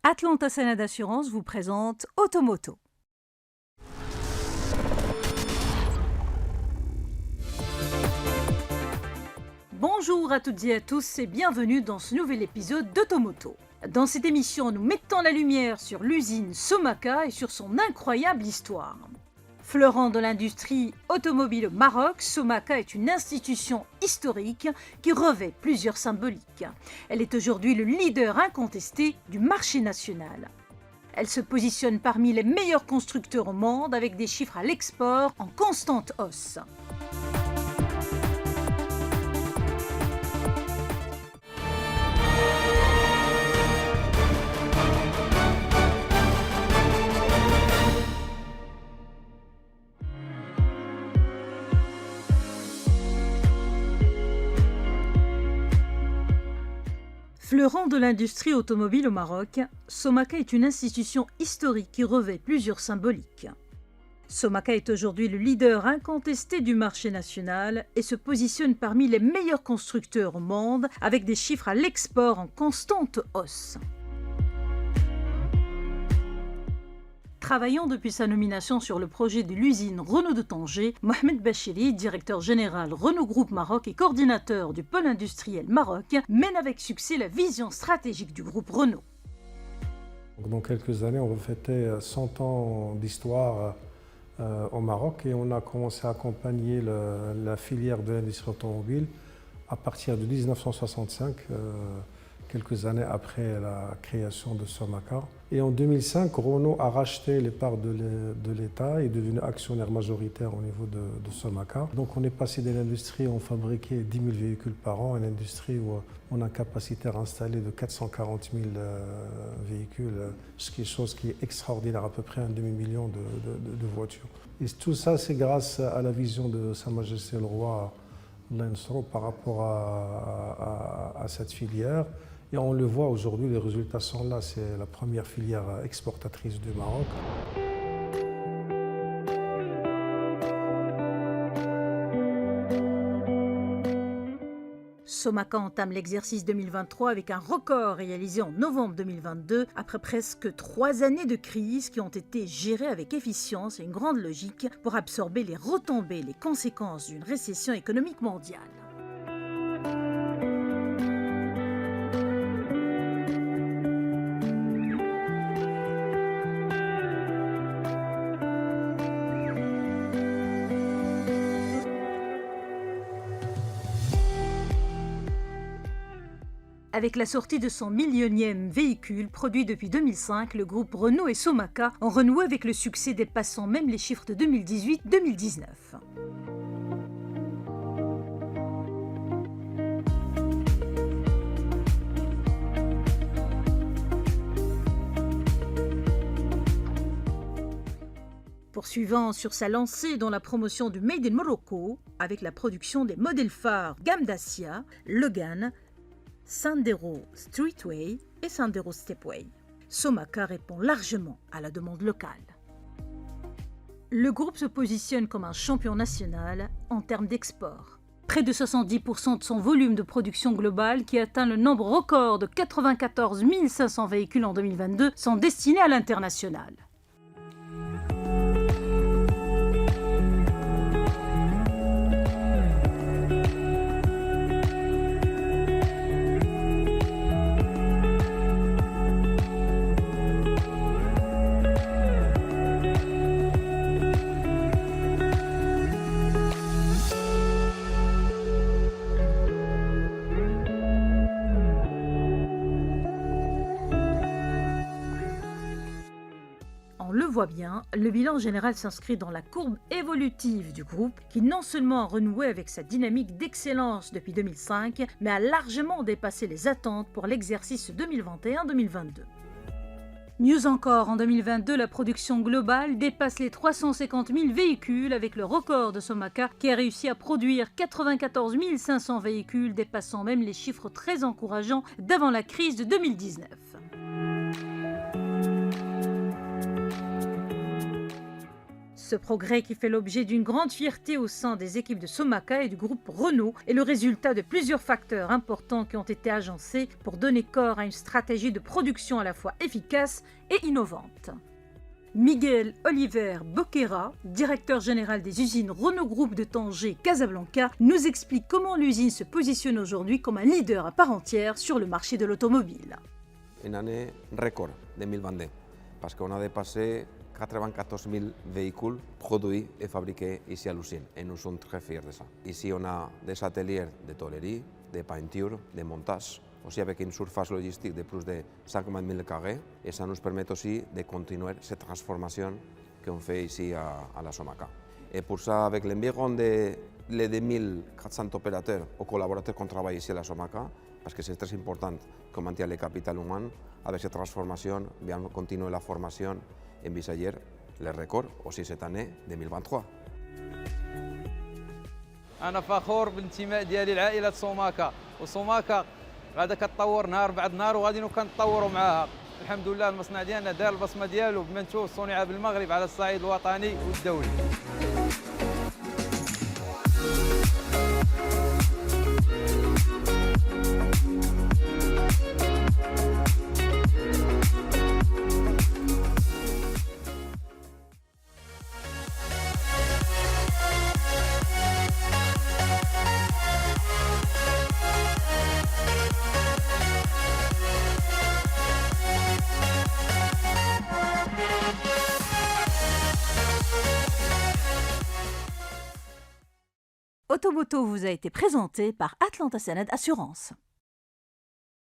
Atlanta Sénat d'Assurance vous présente Automoto. Bonjour à toutes et à tous et bienvenue dans ce nouvel épisode d'Automoto. Dans cette émission, nous mettons la lumière sur l'usine Somaka et sur son incroyable histoire. Fleurant de l'industrie automobile au Maroc, Somaka est une institution historique qui revêt plusieurs symboliques. Elle est aujourd'hui le leader incontesté du marché national. Elle se positionne parmi les meilleurs constructeurs au monde avec des chiffres à l'export en constante hausse. Fleurant de l'industrie automobile au Maroc, Somaka est une institution historique qui revêt plusieurs symboliques. Somaka est aujourd'hui le leader incontesté du marché national et se positionne parmi les meilleurs constructeurs au monde avec des chiffres à l'export en constante hausse. Travaillant depuis sa nomination sur le projet de l'usine Renault de Tanger, Mohamed Bachiri, directeur général Renault Group Maroc et coordinateur du pôle industriel Maroc, mène avec succès la vision stratégique du groupe Renault. Dans quelques années, on va fêter 100 ans d'histoire au Maroc et on a commencé à accompagner la filière de l'industrie automobile à partir de 1965. Quelques années après la création de Somaka. Et en 2005, Renault a racheté les parts de l'État et est devenu actionnaire majoritaire au niveau de Somaka. Donc on est passé de l'industrie où on fabriquait 10 000 véhicules par an à une industrie où on a un capacitaire installé de 440 000 véhicules, ce qui est chose qui est extraordinaire, à peu près un demi-million de voitures. Et tout ça, c'est grâce à la vision de Sa Majesté le Roi Lansro par rapport à cette filière. Et on le voit aujourd'hui, les résultats sont là. C'est la première filière exportatrice du Maroc. Somaka entame l'exercice 2023 avec un record réalisé en novembre 2022 après presque 3 années de crise qui ont été gérées avec efficience et une grande logique pour absorber les retombées et les conséquences d'une récession économique mondiale. Avec la sortie de son millionième véhicule produit depuis 2005, le groupe Renault et Somaka ont renoué avec le succès dépassant même les chiffres de 2018-2019. Poursuivant sur sa lancée dans la promotion du Made in Morocco, avec la production des modèles phares gamme Dacia, Logan, Sandero Streetway et Sandero Stepway. Somaka répond largement à la demande locale. Le groupe se positionne comme un champion national en termes d'export. Près de 70% de son volume de production globale, qui atteint le nombre record de 94 500 véhicules en 2022, sont destinés à l'international. On le voit bien, le bilan général s'inscrit dans la courbe évolutive du groupe qui non seulement a renoué avec sa dynamique d'excellence depuis 2005, mais a largement dépassé les attentes pour l'exercice 2021-2022. Mieux encore, en 2022, la production globale dépasse les 350 000 véhicules avec le record de Somaka qui a réussi à produire 94 500 véhicules, dépassant même les chiffres très encourageants d'avant la crise de 2019. Ce progrès, qui fait l'objet d'une grande fierté au sein des équipes de Somaka et du groupe Renault, est le résultat de plusieurs facteurs importants qui ont été agencés pour donner corps à une stratégie de production à la fois efficace et innovante. Miguel Oliver Boquera, directeur général des usines Renault Group de Tanger Casablanca, nous explique comment l'usine se positionne aujourd'hui comme un leader à part entière sur le marché de l'automobile. Une année record 2022, parce qu'on a dépassé 94 000 véhicules produits et fabriqués ici à l'usine, et nous sommes très fiers de ça. Ici, on a des ateliers de tôlerie, de peinture, de montage, aussi avec une surface logistique de plus de 50 000 carrés, et ça nous permet aussi de continuer cette transformation qu'on fait ici à la Somaka. Et pour ça, avec l'environ de les 2400 opérateurs ou collaborateurs qu'on travaille ici à la Somaka, parce que c'est très important de maintenir le capital humain, avec cette transformation, bien continuer la formation et envisager le record aussi cette année 2023. أنا فخور بالانتماء ديالي لعائلة سوماكا، وسوماكا غادا كتطور نهار بعد نهار وغادي كنتطوروا معاها. الحمد لله المصنع ديالنا دار البصمة ديالو بمنتوج صنع بالمغرب على الصعيد الوطني والدولي. Automoto vous a été présenté par Atlanta Sanad Assurance.